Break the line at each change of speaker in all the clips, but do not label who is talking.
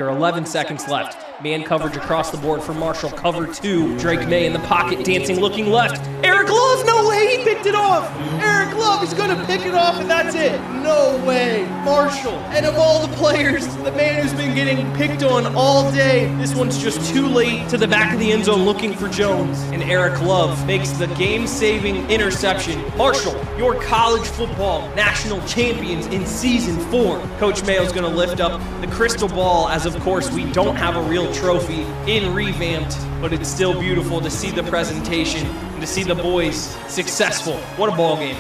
There are 11 seconds left. Man coverage across the board for Marshall. Cover 2. Drake May in the pocket, dancing, looking left. Eric Love, no way he picked it off. Eric Love is going to pick it off, and that's it. No way. Marshall. And of all the players, the man who's been getting picked on all day, this one's just too late to the back of the end zone looking for Jones. And Eric Love makes the game-saving interception. Marshall, your college football national champions in season 4. Coach Mayo's going to lift up the crystal ball as, of course, we don't have a real trophy in Revamped, but it's still beautiful to see the presentation and to see the boys successful. What a ball game.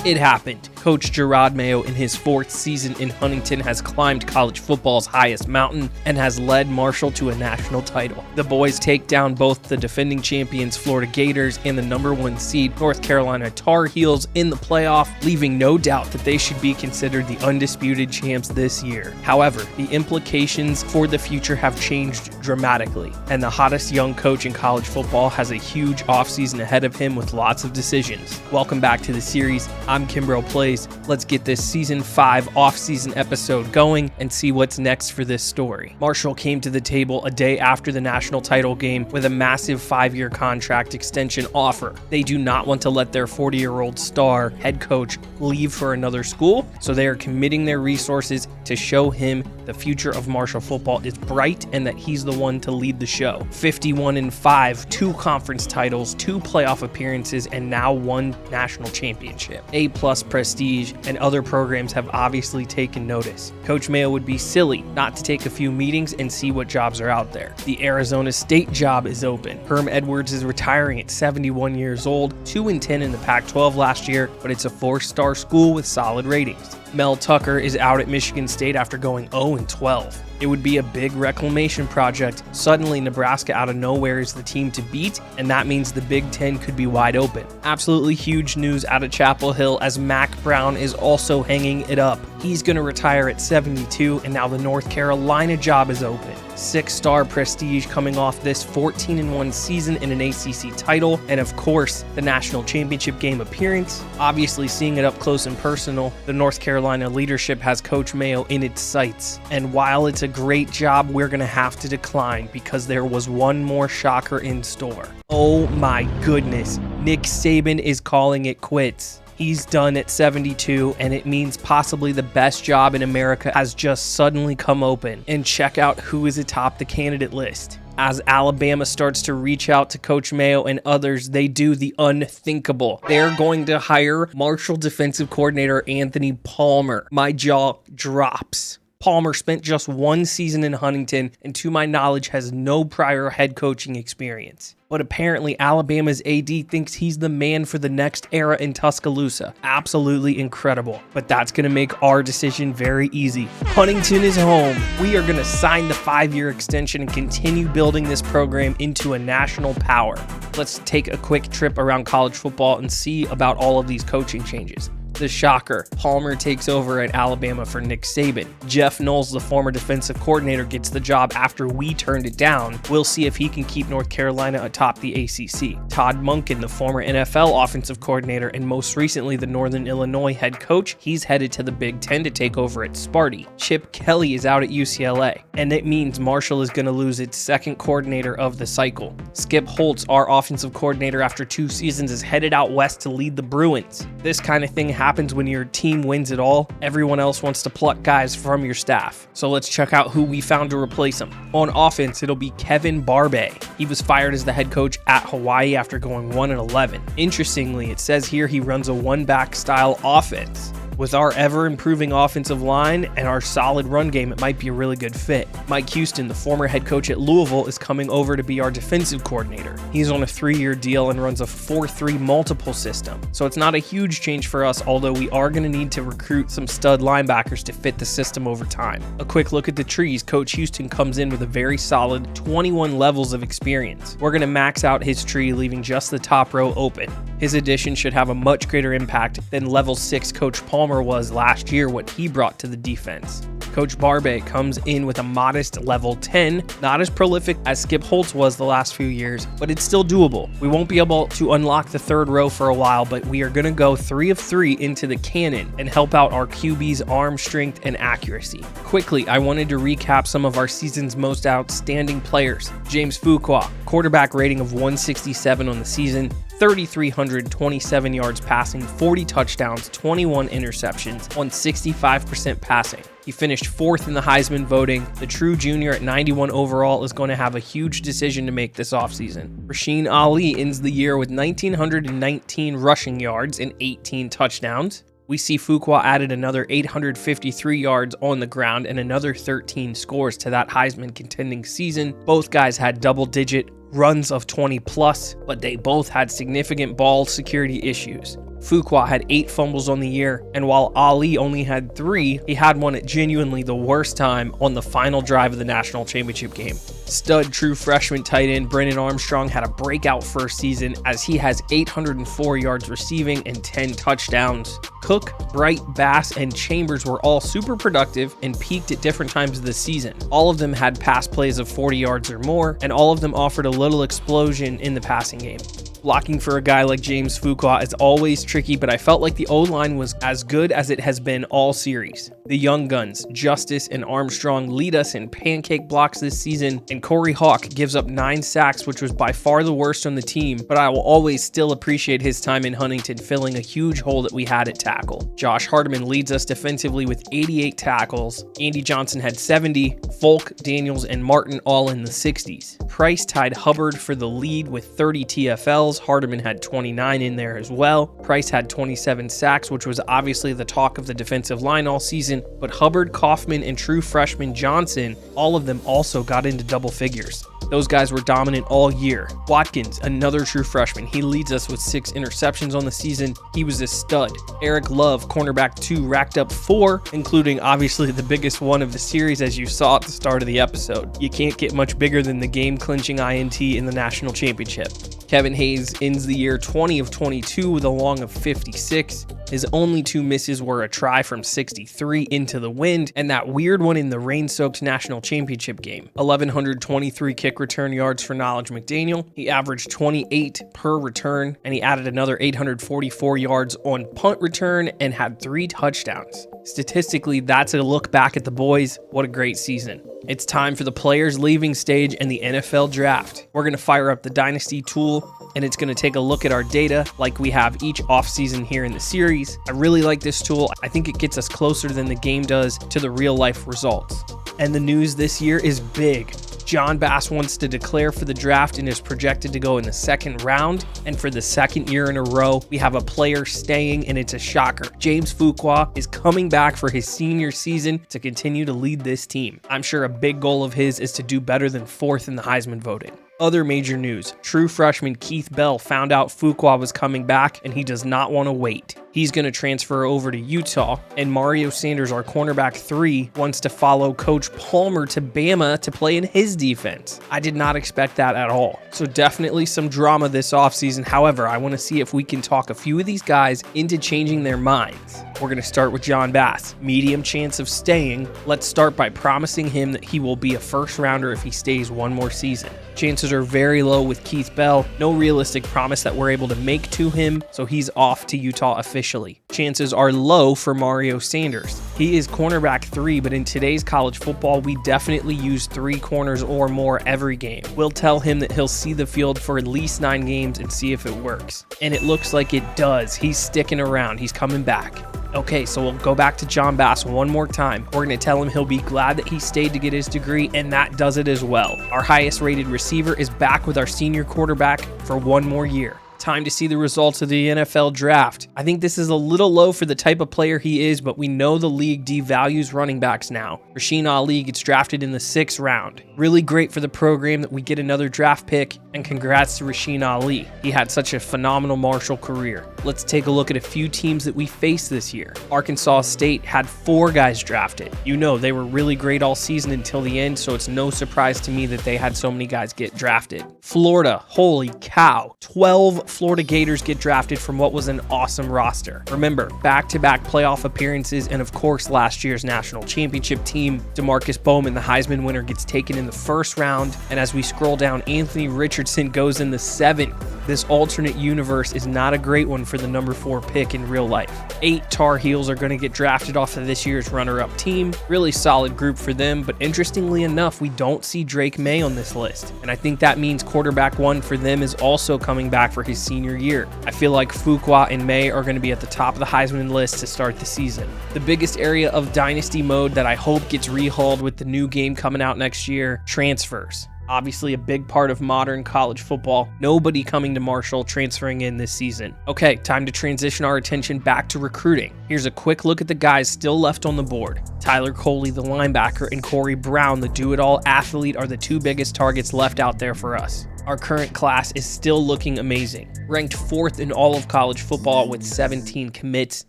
It happened. Coach Gerard Mayo, in his 4th season in Huntington, has climbed college football's highest mountain and has led Marshall to a national title. The boys take down both the defending champions Florida Gators and the number 1 seed North Carolina Tar Heels in the playoff, leaving no doubt that they should be considered the undisputed champs this year. However, the implications for the future have changed dramatically, and the hottest young coach in college football has a huge offseason ahead of him with lots of decisions. Welcome back to the series. I'm Kimbroplays. Let's get this season 5 off-season episode going and see what's next for this story. Marshall came to the table a day after the national title game with a massive 5-year contract extension offer. They do not want to let their 40-year-old star head coach leave for another school, so they are committing their resources to show him the future of Marshall football is bright and that he's the one to lead the show. 51-5, 2 conference titles, 2 playoff appearances, and now 1 national championship. A+ prestige, and other programs have obviously taken notice. Coach Mayo would be silly not to take a few meetings and see what jobs are out there. The Arizona State job is open. Herm Edwards is retiring at 71 years old, 2-10 in the Pac-12 last year, but it's a 4-star school with solid ratings. Mel Tucker is out at Michigan State after going 0-12. It would be a big reclamation project. Suddenly, Nebraska out of nowhere is the team to beat, and that means the Big Ten could be wide open. Absolutely huge news out of Chapel Hill as Mac Brown is also hanging it up. He's going to retire at 72, and now the North Carolina job is open. 6-star prestige coming off this 14-1 season in an ACC title, and of course, the national championship game appearance. Obviously, seeing it up close and personal, the North Carolina leadership has Coach Mayo in its sights. And while it's a great job, we're going to have to decline because there was one more shocker in store. Oh my goodness, Nick Saban is calling it quits. He's done at 72, and it means possibly the best job in America has just suddenly come open. And check out who is atop the candidate list. As Alabama starts to reach out to Coach Mayo and others, they do the unthinkable. They're going to hire Marshall defensive coordinator Anthony Palmer. My jaw drops. Palmer spent just 1 season in Huntington and, to my knowledge, has no prior head coaching experience. But apparently Alabama's AD thinks he's the man for the next era in Tuscaloosa. Absolutely incredible. But that's going to make our decision very easy. Huntington is home. We are going to sign the 5-year extension and continue building this program into a national power. Let's take a quick trip around college football and see about all of these coaching changes. The shocker, Palmer takes over at Alabama for Nick Saban. Jeff Knowles, the former defensive coordinator, gets the job after we turned it down. We'll see if he can keep North Carolina atop the ACC. Todd Monken, the former NFL offensive coordinator and most recently the Northern Illinois head coach, he's headed to the Big Ten to take over at Sparty. Chip Kelly is out at UCLA, and it means Marshall is going to lose its 2nd coordinator of the cycle. Skip Holtz, our offensive coordinator after 2 seasons, is headed out west to lead the Bruins. This kind of thing happens when your team wins it all. Everyone else wants to pluck guys from your staff. So let's check out who we found to replace him. On offense, it'll be Kevin Barbay. He was fired as the head coach at Hawaii after going 1-11. Interestingly, it says here he runs a 1-back style offense. With our ever-improving offensive line and our solid run game, it might be a really good fit. Mike Houston, the former head coach at Louisville, is coming over to be our defensive coordinator. He's on a 3-year deal and runs a 4-3 multiple system. So it's not a huge change for us, although we are going to need to recruit some stud linebackers to fit the system over time. A quick look at the trees. Coach Houston comes in with a very solid 21 levels of experience. We're going to max out his tree, leaving just the top row open. His addition should have a much greater impact than level 6 Coach Palmer was last year, what he brought to the defense. Coach Barbe comes in with a modest level 10, not as prolific as Skip Holtz was the last few years, but it's still doable. We won't be able to unlock the third row for a while, but we are going to go 3 of 3 into the cannon and help out our QB's arm strength and accuracy. Quickly, I wanted to recap some of our season's most outstanding players. James Fuqua, quarterback rating of 167 on the season, 3,327 yards passing, 40 touchdowns, 21 interceptions on 65% passing. He finished 4th in the Heisman voting. The true junior at 91 overall is going to have a huge decision to make this offseason. Rasheen Ali ends the year with 1,919 rushing yards and 18 touchdowns. We see Fuqua added another 853 yards on the ground and another 13 scores to that Heisman contending season. Both guys had double-digit runs of 20 plus, but they both had significant ball security issues. Fuqua had 8 fumbles on the year, and while Ali only had 3, he had one at genuinely the worst time on the final drive of the national championship game. Stud true freshman tight end Brennan Armstrong had a breakout first season as he has 804 yards receiving and 10 touchdowns. Cook, Bright, Bass, and Chambers were all super productive and peaked at different times of the season. All of them had pass plays of 40 yards or more, and all of them offered a little explosion in the passing game. Blocking for a guy like James Fuqua is always tricky, but I felt like the O-line was as good as it has been all series. The young guns, Justice and Armstrong, lead us in pancake blocks this season, and Corey Hawk gives up 9 sacks, which was by far the worst on the team, but I will always still appreciate his time in Huntington filling a huge hole that we had at tackle. Josh Hardiman leads us defensively with 88 tackles. Andy Johnson had 70, Folk, Daniels, and Martin all in the 60s. Price tied Hubbard for the lead with 30 TFLs. Hardiman had 29 in there as well. Price had 27 sacks, which was obviously the talk of the defensive line all season, but Hubbard, Kaufman, and true freshman Johnson, all of them also got into double figures. Those guys were dominant all year. Watkins, another true freshman, he leads us with 6 interceptions on the season. He was a stud. Eric Love, cornerback 2, racked up 4, including obviously the biggest one of the series as you saw at the start of the episode. You can't get much bigger than the game-clinching INT in the national championship. Kevin Hayes ends the year 20 of 22 with a long of 56. His only 2 misses were a try from 63 into the wind and that weird one in the rain-soaked national championship game. 1,123 kick return yards for Knowledge McDaniel. He averaged 28 per return, and he added another 844 yards on punt return and had 3 touchdowns. Statistically, that's a look back at the boys. What a great season. It's time for the players leaving stage and the NFL draft. We're going to fire up the Dynasty tool, and it's going to take a look at our data like we have each offseason here in the series. I really like this tool. I think it gets us closer than the game does to the real life results. And the news this year is big. John Bass wants to declare for the draft and is projected to go in the 2nd round. And for the 2nd year in a row, we have a player staying, and it's a shocker. James Fuqua is coming back for his senior season to continue to lead this team. I'm sure a big goal of his is to do better than 4th in the Heisman voting. Other major news, true freshman Keith Bell found out Fuqua was coming back, and he does not want to wait. He's going to transfer over to Utah, and Mario Sanders, our cornerback 3, wants to follow Coach Palmer to Bama to play in his defense. I did not expect that at all. So definitely some drama this offseason. However, I want to see if we can talk a few of these guys into changing their minds. We're going to start with John Bass. Medium chance of staying. Let's start by promising him that he will be a 1st rounder if he stays one more season. Chances are very low with Keith Bell. No realistic promise that we're able to make to him, so he's off to Utah officially. Chances are low for Mario Sanders. He is cornerback 3, but in today's college football, we definitely use 3 corners or more every game. We'll tell him that he'll see the field for at least 9 games and see if it works. And it looks like it does. He's sticking around. He's coming back. Okay, so we'll go back to John Bass one more time. We're going to tell him he'll be glad that he stayed to get his degree, and that does it as well. Our highest rated receiver is back with our senior quarterback for 1 more year. Time to see the results of the NFL draft. I think this is a little low for the type of player he is, but we know the league devalues running backs now. Rasheen Ali gets drafted in the 6th round. Really great for the program that we get another draft pick, and congrats to Rasheen Ali. He had such a phenomenal Marshall career. let's take a look at a few teams that we faced this year. Arkansas State had 4 guys drafted. You know, they were really great all season until the end, so it's no surprise to me that they had so many guys get drafted. Florida, holy cow, 12 Florida Gators get drafted from what was an awesome roster. Remember, back-to-back playoff appearances, and of course, last year's national championship team. DeMarcus Bowman, the Heisman winner, gets taken in the first round, and as we scroll down, Anthony Richardson goes in the 7th. This alternate universe is not a great one for the number 4 pick in real life. 8 Tar Heels are going to get drafted off of this year's runner-up team. Really solid group for them, but interestingly enough, we don't see Drake May on this list. And I think that means quarterback 1 for them is also coming back for his senior year. I feel like Fuqua and May are going to be at the top of the Heisman list to start the season. The biggest area of dynasty mode that I hope gets rehauled with the new game coming out next year, transfers. Obviously a big part of modern college football. Nobody coming to Marshall transferring in this season. Okay, time to transition our attention back to recruiting. Here's a quick look at the guys still left on the board. Tyler Coley, the linebacker, and Corey Brown, the do-it-all athlete, are the 2 biggest targets left out there for us. Our current class is still looking amazing. Ranked 4th in all of college football with 17 commits,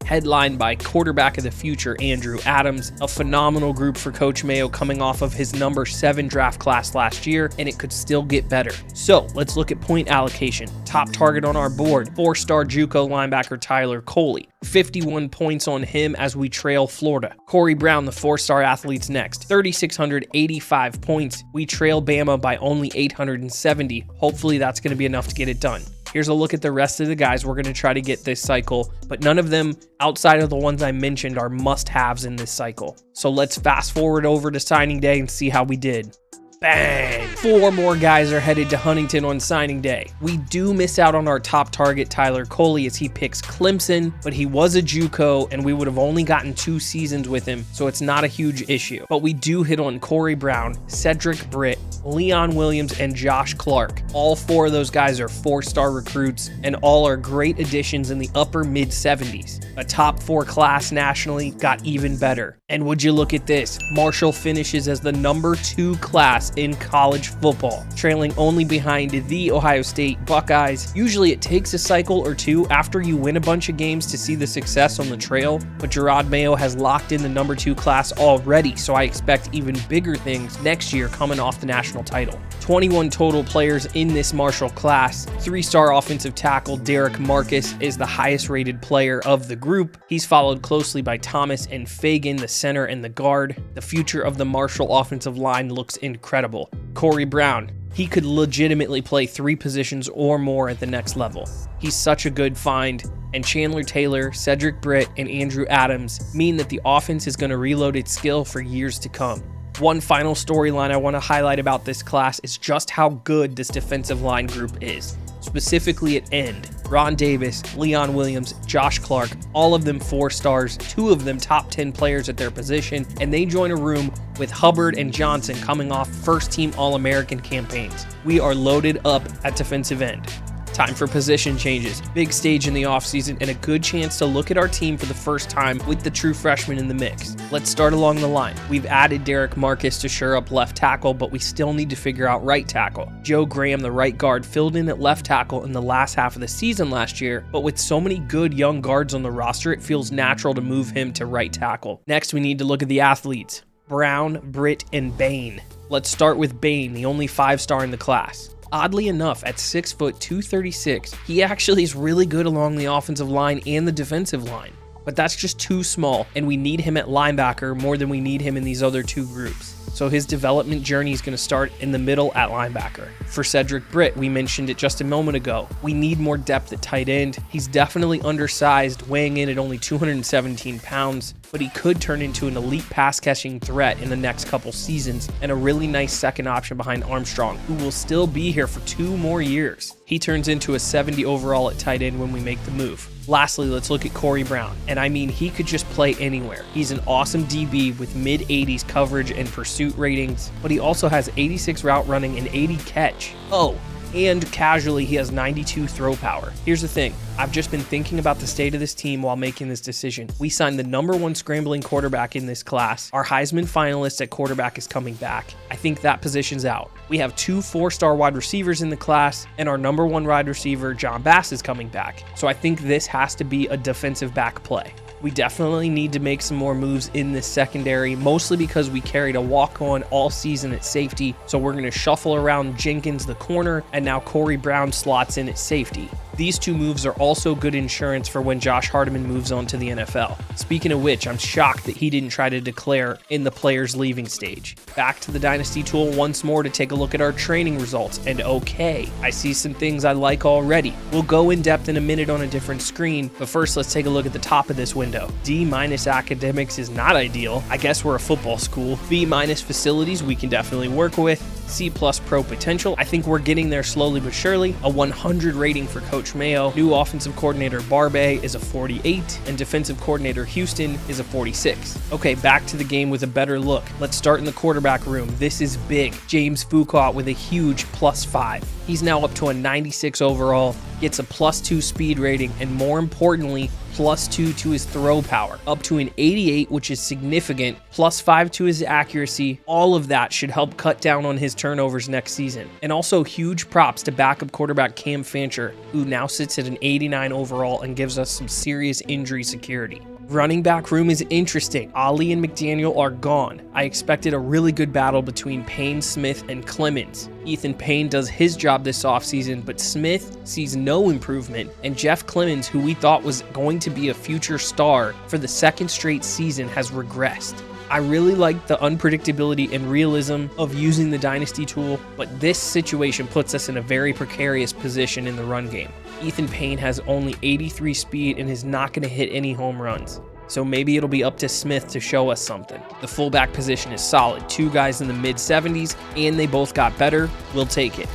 headlined by quarterback of the future Andrew Adams, a phenomenal group for Coach Mayo coming off of his number 7 draft class last year, and it could still get better. So let's look at point allocation. Top target on our board, 4-star JUCO linebacker Tyler Coley. 51 points on him as we trail Florida. Corey Brown, the 4-star athlete's next. 3,685 points. We trail Bama by only 870. Hopefully that's going to be enough to get it done. Here's a look at the rest of the guys we're going to try to get this cycle, but none of them outside of the ones I mentioned are must-haves in this cycle. So let's fast forward over to signing day and see how we did. Bang! 4 more guys are headed to Huntington on signing day. We do miss out on our top target, Tyler Coley, as he picks Clemson, but he was a JUCO, and we would have only gotten 2 seasons with him, so it's not a huge issue. But we do hit on Corey Brown, Cedric Britt, Leon Williams, and Josh Clark. All 4 of those guys are 4-star recruits, and all are great additions in the upper mid-70s. A top 4 class nationally got even better. And would you look at this? Marshall finishes as the number 2 class in college football, trailing only behind the Ohio State Buckeyes. Usually it takes a cycle or 2 after you win a bunch of games to see the success on the trail, but Gerard Mayo has locked in the number 2 class already, so I expect even bigger things next year coming off the national title. 21 total players in this Marshall class. 3-star offensive tackle Derek Marcus is the highest rated player of the group. He's followed closely by Thomas and Fagan, the center and the guard. The future of the Marshall offensive line looks incredible. Corey Brown, he could legitimately play 3 positions or more at the next level. He's such a good find, and Chandler Taylor, Cedric Britt, and Andrew Adams mean that the offense is going to reload its skill for years to come. One final storyline I want to highlight about this class is just how good this defensive line group is. Specifically at end, Ron Davis, Leon Williams, Josh Clark, all of them 4 stars, 2 of them top 10 players at their position, and they join a room with Hubbard and Johnson coming off first-team All-American campaigns. We are loaded up at defensive end. Time for position changes. Big stage in the offseason and a good chance to look at our team for the first time with the true freshman in the mix. Let's start along the line. We've added Derek Marcus to shore up left tackle, but we still need to figure out right tackle. Joe Graham, the right guard, filled in at left tackle in the last half of the season last year, but with so many good young guards on the roster, it feels natural to move him to right tackle. Next, we need to look at the athletes. Brown, Britt, and Bain. Let's start with Bain, the only 5-star in the class. Oddly enough, at 6 foot 236, he actually is really good along the offensive line and the defensive line. But that's just too small, and we need him at linebacker more than we need him in these other 2 groups. So his development journey is going to start in the middle at linebacker. For Cedric Britt, we mentioned it just a moment ago. We need more depth at tight end. He's definitely undersized, weighing in at only 217 pounds, but he could turn into an elite pass-catching threat in the next couple seasons and a really nice second option behind Armstrong, who will still be here for 2 more years. He turns into a 70 overall at tight end when we make the move. Lastly, let's look at Corey Brown, and I mean he could just play anywhere. He's an awesome DB with mid-80s coverage and pursuit ratings, but he also has 86 route running and 80 catch. Oh, and casually he has 92 throw power. Here's the thing, I've just been thinking about the state of this team while making this decision. We signed the #1 scrambling quarterback in this class. Our Heisman finalist at quarterback is coming back. I think that position's out. We have 2 4-star wide receivers in the class, and our #1 wide receiver, John Bass, is coming back. So I think this has to be a defensive back play. We definitely need to make some more moves in this secondary, mostly because we carried a walk-on all season at safety, so we're going to shuffle around Jenkins the corner, and now Corey Brown slots in at safety. These 2 moves are also good insurance for when Josh Hardiman moves on to the NFL. Speaking of which, I'm shocked that he didn't try to declare in the players leaving stage. Back to the Dynasty tool once more to take a look at our training results, and okay, I see some things I like already. We'll go in depth in a minute on a different screen, but first let's take a look at the top of this window. D- academics is not ideal. I guess we're a football school. B- facilities we can definitely work with. C+ pro potential. I think we're getting there slowly but surely. A 100 rating for Coach Mayo. New offensive coordinator Barbe is a 48, and defensive coordinator Houston is a 46. Okay, back to the game with a better look. Let's start in the quarterback room. This is big. James Foucault with a huge +5. He's now up to a 96 overall, gets a +2 speed rating, and more importantly, +2 to his throw power, up to an 88, which is significant, +5 to his accuracy. All of that should help cut down on his turnovers next season. And also huge props to backup quarterback Cam Fancher, who now sits at an 89 overall and gives us some serious injury security. Running back room is interesting. Ali and McDaniel are gone. I expected a really good battle between Payne, Smith, and Clemens. Ethan Payne does his job this offseason, but Smith sees no improvement, and Jeff Clemens, who we thought was going to be a future star for the 2nd straight season, has regressed. I really like the unpredictability and realism of using the Dynasty tool, but this situation puts us in a very precarious position in the run game. Ethan Payne has only 83 speed and is not going to hit any home runs. So maybe it'll be up to Smith to show us something. The fullback position is solid. 2 guys in the mid-70s, and they both got better. We'll take it.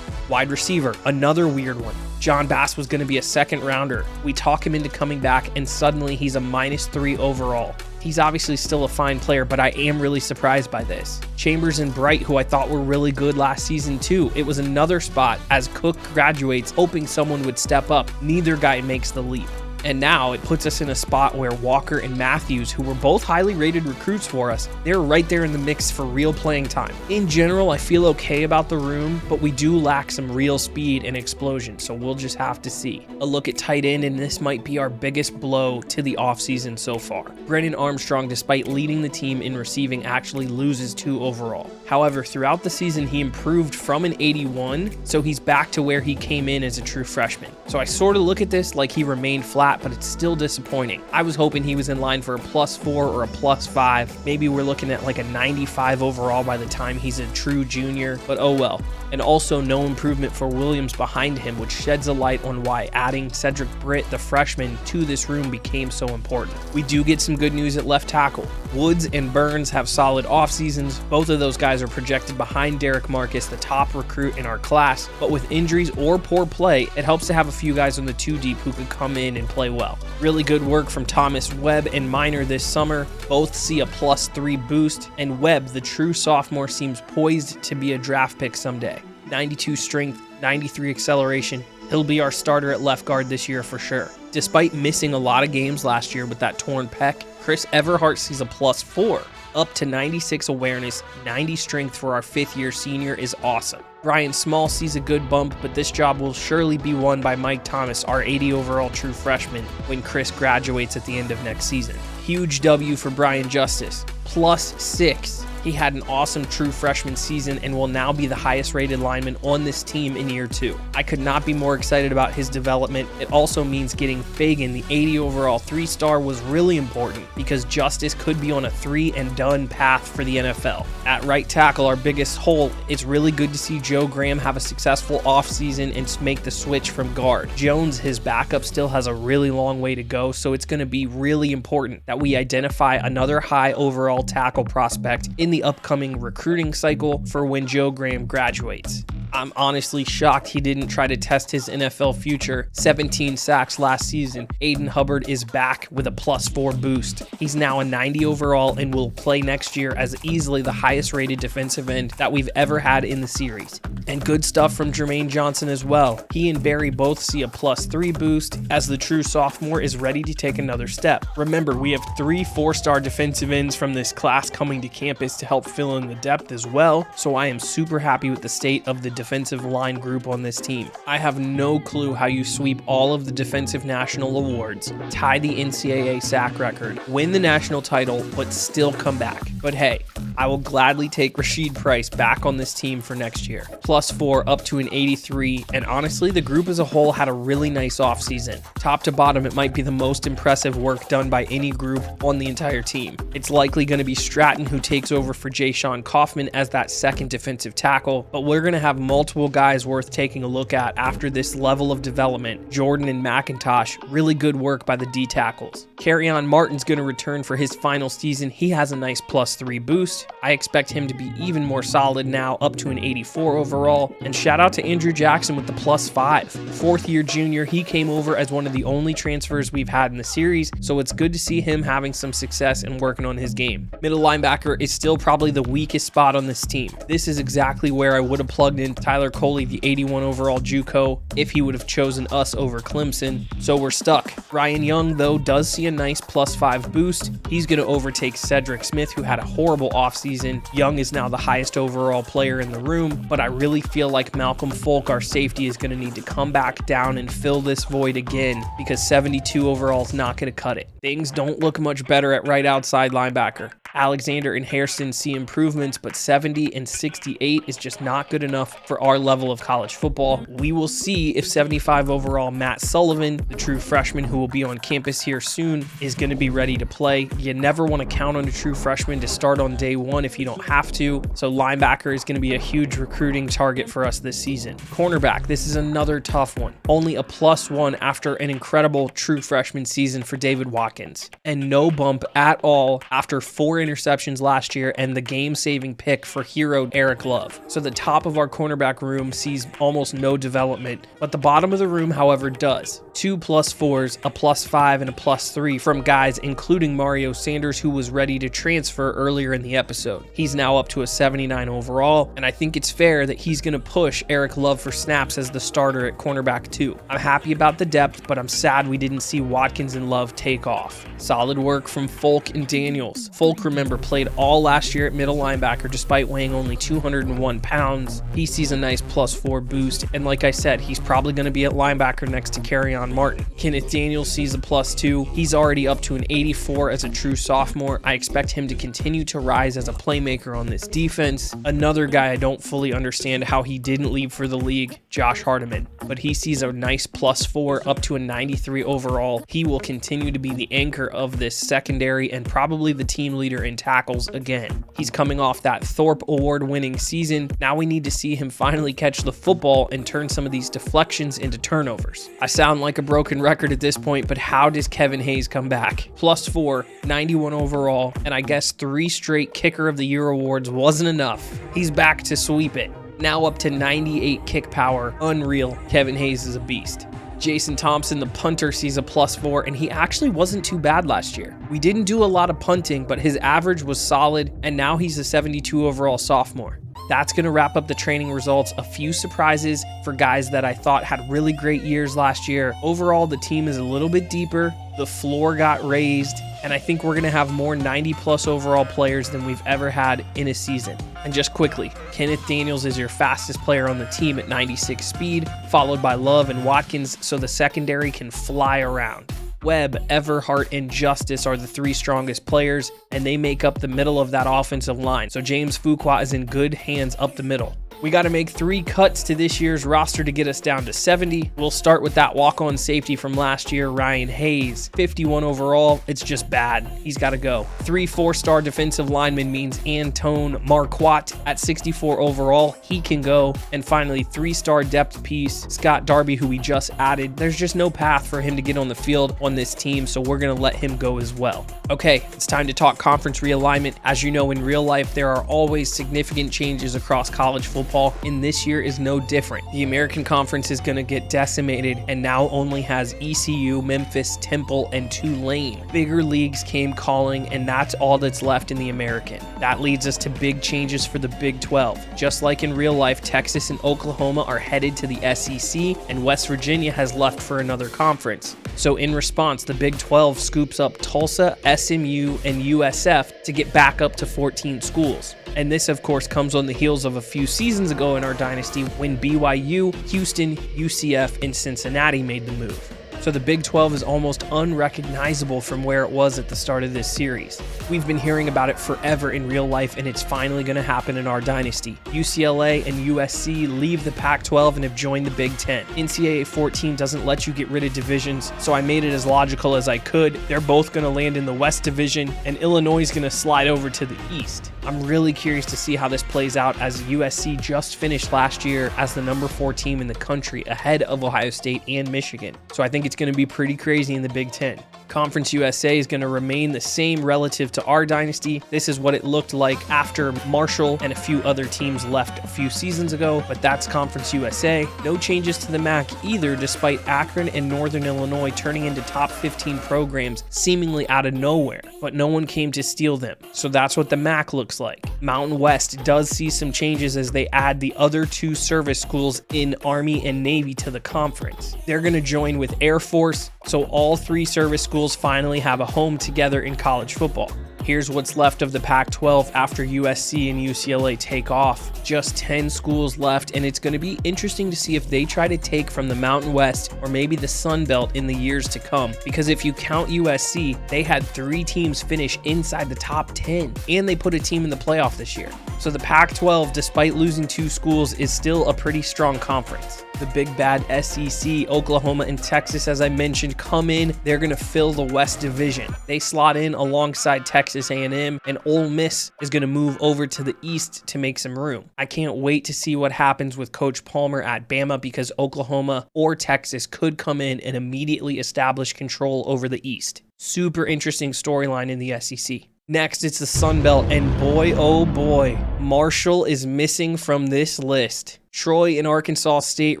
Wide receiver, another weird one. John Bass was going to be a 2nd rounder. We talk him into coming back, and suddenly he's a -3 overall. He's obviously still a fine player, but I am really surprised by this. Chambers and Bright, who I thought were really good last season too. It was another spot as Cook graduates, hoping someone would step up. Neither guy makes the leap. And now it puts us in a spot where Walker and Matthews, who were both highly rated recruits for us, they're right there in the mix for real playing time. In general, I feel okay about the room, but we do lack some real speed and explosion, so we'll just have to see. A look at tight end, and this might be our biggest blow to the offseason so far. Brennan Armstrong, despite leading the team in receiving, actually loses 2 overall. However, throughout the season, he improved from an 81, so he's back to where he came in as a true freshman. So I sort of look at this like he remained flat, but it's still disappointing. I was hoping he was in line for a +4 or a +5. Maybe we're looking at like a 95 overall by the time he's a true junior, but oh well. And also no improvement for Williams behind him, which sheds a light on why adding Cedric Britt, the freshman, to this room became so important. We do get some good news at left tackle. Woods and Burns have solid off seasons. Both of those guys are projected behind Derek Marcus, the top recruit in our class, but with injuries or poor play, it helps to have a few guys on the 2 deep who could come in and play well. Really good work from Thomas Webb and Minor this summer. Both see a +3 boost, and Webb, the true sophomore, seems poised to be a draft pick someday. 92 strength, 93 acceleration. He'll be our starter at left guard this year for sure. Despite missing a lot of games last year with that torn pec, Chris Everhart sees a +4. Up to 96 awareness, 90 strength for our 5th-year senior is awesome. Brian Small sees a good bump, but this job will surely be won by Mike Thomas, our 80 overall true freshman, when Chris graduates at the end of next season. Huge W for Brian Justice, +6. He had an awesome true freshman season and will now be the highest rated lineman on this team in year 2. I could not be more excited about his development. It also means getting Fagan, the 80 overall 3-star, was really important because Justice could be on a 3-and-done path for the NFL. At right tackle, our biggest hole, it's really good to see Joe Graham have a successful offseason and make the switch from guard. Jones, his backup, still has a really long way to go, so it's going to be really important that we identify another high overall tackle prospect in the upcoming recruiting cycle for when Joe Graham graduates. I'm honestly shocked he didn't try to test his NFL future. 17 sacks last season. Aiden Hubbard is back with a +4 boost. He's now a 90 overall and will play next year as easily the highest rated defensive end that we've ever had in the series. And good stuff from Jermaine Johnson as well. He and Barry both see a +3 boost as the true sophomore is ready to take another step. Remember, we have 3 4-star defensive ends from this class coming to campus to help fill in the depth as well, so I am super happy with the state of the defensive line group on this team. I have no clue how you sweep all of the defensive national awards, tie the NCAA sack record, win the national title, but still come back. But hey, I will gladly take Rashid Price back on this team for next year. +4 up to an 83, and honestly, the group as a whole had a really nice offseason. Top to bottom, it might be the most impressive work done by any group on the entire team. It's likely going to be Stratton who takes over for Jaysean Kaufman as that second defensive tackle, but we're going to have multiple guys worth taking a look at after this level of development. Jordan and McIntosh, really good work by the D tackles. Kerryon Martin's going to return for his final season. He has a nice +3 boost. I expect him to be even more solid now, up to an 84 overall. And shout out to Andrew Jackson with the +5. Fourth-year junior, he came over as one of the only transfers we've had in the series, so it's good to see him having some success and working on his game. Middle linebacker is still probably the weakest spot on this team. This is exactly where I would have plugged in Tyler Coley, the 81 overall JUCO, if he would have chosen us over Clemson, so we're stuck. Ryan Young, though, does see a nice +5 boost. He's going to overtake Cedric Smith, who had a horrible offseason. Young is now the highest overall player in the room, but I really feel like Malcolm Folk, our safety, is going to need to come back down and fill this void again because 72 overall is not going to cut it. Things don't look much better at right outside linebacker. Alexander and Hairston see improvements, but 70 and 68 is just not good enough for our level of college football. We will see if 75 overall Matt Sullivan, the true freshman who will be on campus here soon, is going to be ready to play. You never want to count on a true freshman to start on day one if you don't have to, so linebacker is going to be a huge recruiting target for us this season. Cornerback, this is another tough one. Only a +1 after an incredible true freshman season for David Watkins, and no bump at all after 4 interceptions last year and the game-saving pick for hero Eric Love. So the top of our cornerback room sees almost no development, but the bottom of the room, however, does. 2 +4s, a +5, and a +3 from guys including Mario Sanders, who was ready to transfer earlier in the episode. He's now up to a 79 overall, and I think it's fair that he's going to push Eric Love for snaps as the starter at cornerback 2. I'm happy about the depth, but I'm sad we didn't see Watkins and Love take off. Solid work from Folk and Daniels. Folk, remember, played all last year at middle linebacker despite weighing only 201 pounds. He sees a nice +4 boost, and like I said, he's probably going to be at linebacker next to Kerryon Martin. Kenneth Daniels sees a +2. He's already up to an 84 as a true sophomore. I expect him to continue to rise as a playmaker on this defense. Another guy I don't fully understand how he didn't leave for the league, Josh Hardiman, but he sees a nice +4 up to a 93 overall. He will continue to be the anchor of this secondary and probably the team leader in tackles again. He's coming off that Thorpe Award-winning season. Now we need to see him finally catch the football and turn some of these deflections into turnovers. I sound like a broken record at this point, but how does Kevin Hayes come back? +4, 91 overall, and I guess 3 straight Kicker of the Year awards wasn't enough. He's back to sweep it. Now up to 98 kick power. Unreal. Kevin Hayes is a beast. Jason Thompson, the punter, sees a +4, and he actually wasn't too bad last year. We didn't do a lot of punting, but his average was solid, and now he's a 72 overall sophomore. That's going to wrap up the training results. A few surprises for guys that I thought had really great years last year. Overall, the team is a little bit deeper. The floor got raised, and I think we're going to have more 90-plus overall players than we've ever had in a season. And just quickly, Kenneth Daniels is your fastest player on the team at 96 speed, followed by Love and Watkins, so the secondary can fly around. Webb, Everhart, and Justice are the 3 strongest players, and they make up the middle of that offensive line. So James Fuqua is in good hands up the middle. We got to make 3 cuts to this year's roster to get us down to 70. We'll start with that walk-on safety from last year, Ryan Hayes. 51 overall, it's just bad. He's got to go. 3 4-star defensive linemen means Antone Marquardt at 64 overall. He can go. And finally, 3-star depth piece, Scott Darby, who we just added. There's just no path for him to get on the field on this team, so we're going to let him go as well. Okay, it's time to talk conference realignment. As you know, in real life, there are always significant changes across college football football, and this year is no different. The American Conference is going to get decimated and now only has ECU, Memphis, Temple, and Tulane. Bigger leagues came calling, and that's all that's left in the American. That leads us to big changes for the Big 12. Just like in real life, Texas and Oklahoma are headed to the SEC, and West Virginia has left for another conference. So in response, the Big 12 scoops up Tulsa, SMU, and USF to get back up to 14 schools. And this, of course, comes on the heels of a few seasons ago in our dynasty when BYU, Houston, UCF, and Cincinnati made the move. So the Big 12 is almost unrecognizable from where it was at the start of this series. We've been hearing about it forever in real life, and it's finally going to happen in our dynasty. UCLA and USC leave the Pac-12 and have joined the Big 10. NCAA 14 doesn't let you get rid of divisions, so I made it as logical as I could. They're both going to land in the West Division, and Illinois is going to slide over to the East. I'm really curious to see how this plays out, as USC just finished last year as the number 4 team in the country, ahead of Ohio State and Michigan. So I think it's going to be pretty crazy in the Big 10. Conference USA is going to remain the same relative to our dynasty. This is what it looked like after Marshall and a few other teams left a few seasons ago, but that's Conference USA. No changes to the MAC either, despite Akron and Northern Illinois turning into top 15 programs seemingly out of nowhere, but no one came to steal them. So that's what the MAC looks like. Mountain West does see some changes as they add the other 2 service schools in Army and Navy to the conference. They're going to join with Air Force, so all 3 service schools finally have a home together in college football. Here's what's left of the Pac-12 after USC and UCLA take off. Just 10 schools left, and it's going to be interesting to see if they try to take from the Mountain West or maybe the Sun Belt in the years to come. Because if you count USC, they had 3 teams finish inside the top 10, and they put a team in the playoff this year. So the Pac-12, despite losing 2 schools, is still a pretty strong conference. The big bad SEC, Oklahoma and Texas, as I mentioned, come in. They're going to fill the West Division. They slot in alongside Texas A&M, and Ole Miss is going to move over to the East to make some room. I can't wait to see what happens with Coach Palmer at Bama, because Oklahoma or Texas could come in and immediately establish control over the East. Super interesting storyline in the SEC. Next, it's the Sun Belt, and boy, oh boy, Marshall is missing from this list. Troy and Arkansas State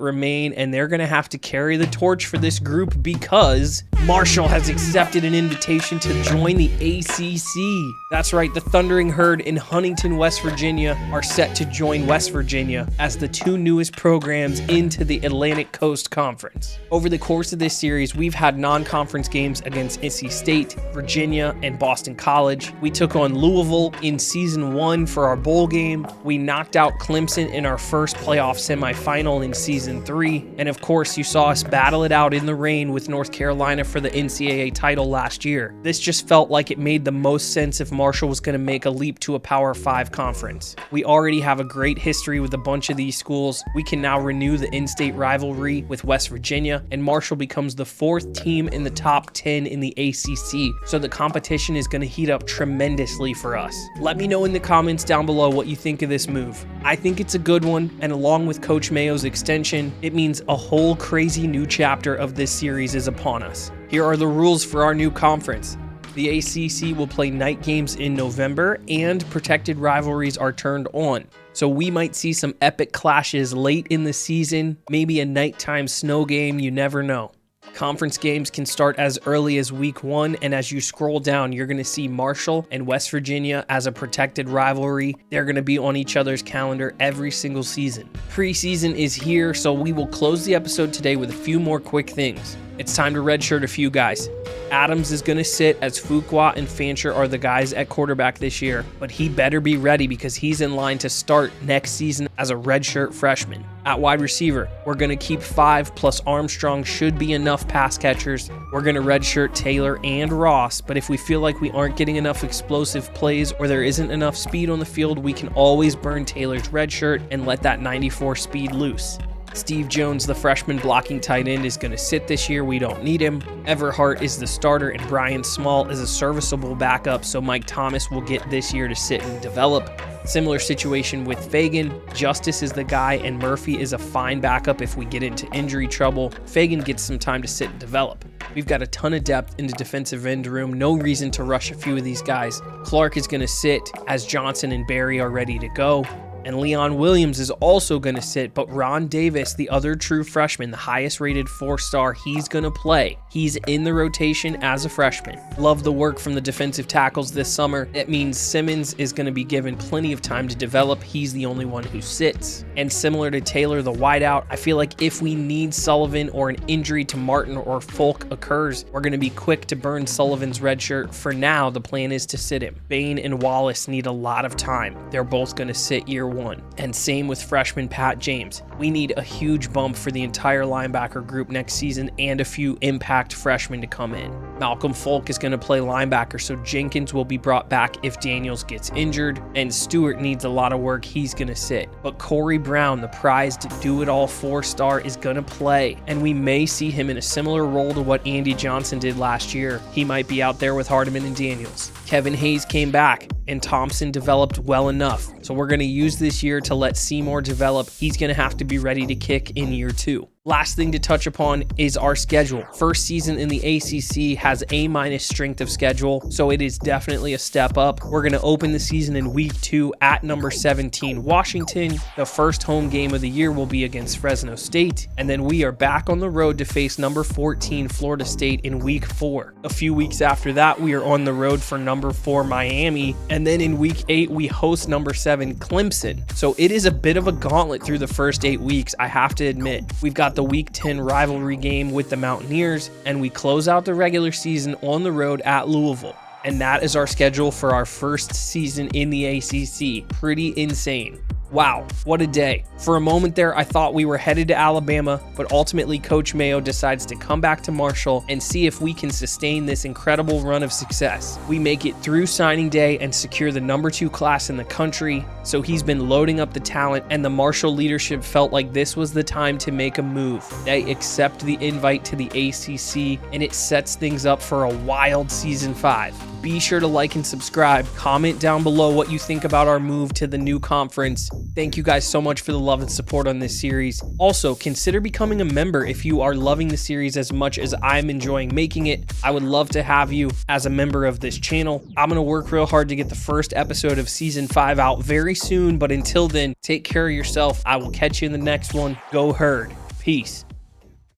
remain, and they're going to have to carry the torch for this group because Marshall has accepted an invitation to join the ACC. That's right, the Thundering Herd in Huntington, West Virginia are set to join West Virginia as the 2 newest programs into the Atlantic Coast Conference. Over the course of this series, we've had non-conference games against NC State, Virginia, and Boston College. We took on Louisville in Season 1 for our bowl game. We knocked out Clemson in our first playoff semifinal in Season 3. And of course, you saw us battle it out in the rain with North Carolina for the NCAA title last year. This just felt like it made the most sense if Marshall was going to make a leap to a Power 5 conference. We already have a great history with a bunch of these schools. We can now renew the in-state rivalry with West Virginia, and Marshall becomes the 4th team in the top 10 in the ACC. So the competition is going to heat up tremendously for us. Let me know in the comments down below what you think of this move. I think it's a good one, and along with Coach Mayo's extension, it means a whole crazy new chapter of this series is upon us. Here are the rules for our new conference. The ACC will play night games in November, and protected rivalries are turned on. So we might see some epic clashes late in the season, maybe a nighttime snow game, you never know. Conference games can start as early as week 1, and as you scroll down, you're going to see Marshall and West Virginia as a protected rivalry. They're going to be on each other's calendar every single season. Preseason is here, so we will close the episode today with a few more quick things. It's time to redshirt a few guys. Adams is going to sit as Fuqua and Fancher are the guys at quarterback this year, but he better be ready because he's in line to start next season as a redshirt freshman. At wide receiver, we're going to keep 5 plus Armstrong should be enough pass catchers. We're going to redshirt Taylor and Ross, but if we feel like we aren't getting enough explosive plays or there isn't enough speed on the field, we can always burn Taylor's redshirt and let that 94 speed loose. Steve Jones, the freshman blocking tight end, is going to sit this year. We don't need him. Everhart is the starter, and Brian Small is a serviceable backup, so Mike Thomas will get this year to sit and develop. Similar situation with Fagan. Justice is the guy, and Murphy is a fine backup if we get into injury trouble. Fagan gets some time to sit and develop. We've got a ton of depth in the defensive end room. No reason to rush a few of these guys. Clark is going to sit as Johnson and Barry are ready to go. And Leon Williams is also going to sit, but Ron Davis, the other true freshman, the highest rated 4-star, he's going to play. He's in the rotation as a freshman. Love the work from the defensive tackles this summer. It means Simmons is going to be given plenty of time to develop. He's the only one who sits. And similar to Taylor, the wideout, I feel like if we need Sullivan or an injury to Martin or Folk occurs, we're going to be quick to burn Sullivan's red shirt. For now, the plan is to sit him. Bain and Wallace need a lot of time. They're both going to sit year one. And same with freshman Pat James. We need a huge bump for the entire linebacker group next season and a few impact freshmen to come in. Malcolm Folk is going to play linebacker, so Jenkins will be brought back if Daniels gets injured, and Stewart needs a lot of work. He's going to sit. But Corey Brown, the prized do-it-all 4-star, is going to play, and we may see him in a similar role to what Andy Johnson did last year. He might be out there with Hardeman and Daniels. Kevin Hayes came back, and Thompson developed well enough. So we're going to use this year to let Seymour develop. He's going to have to be ready to kick in year 2. Last thing to touch upon is our schedule. First season in the ACC has A- strength of schedule, so it is definitely a step up. We're going to open the season in week 2 at number 17 Washington. The first home game of the year will be against Fresno State, and then we are back on the road to face number 14 Florida State in week 4. A few weeks after that, we are on the road for number 4 Miami, and then in week 8 we host number 7 Clemson. So it is a bit of a gauntlet through the first 8 weeks, I have to admit. We've got the week 10 rivalry game with the Mountaineers, and we close out the regular season on the road at Louisville. And that is our schedule for our first season in the ACC. Pretty insane. Wow, what a day. For a moment there, I thought we were headed to Alabama, but ultimately Coach Mayo decides to come back to Marshall and see if we can sustain this incredible run of success. We make it through signing day and secure the number 2 class in the country, so he's been loading up the talent, and the Marshall leadership felt like this was the time to make a move. They accept the invite to the ACC, and it sets things up for a wild Season 5. Be sure to like and subscribe. Comment down below what you think about our move to the new conference. Thank you guys so much for the love and support on this series. Also, consider becoming a member if you are loving the series as much as I'm enjoying making it. I would love to have you as a member of this channel. I'm going to work real hard to get the first episode of Season 5 out very soon, but until then, take care of yourself. I will catch you in the next one. Go Herd. Peace.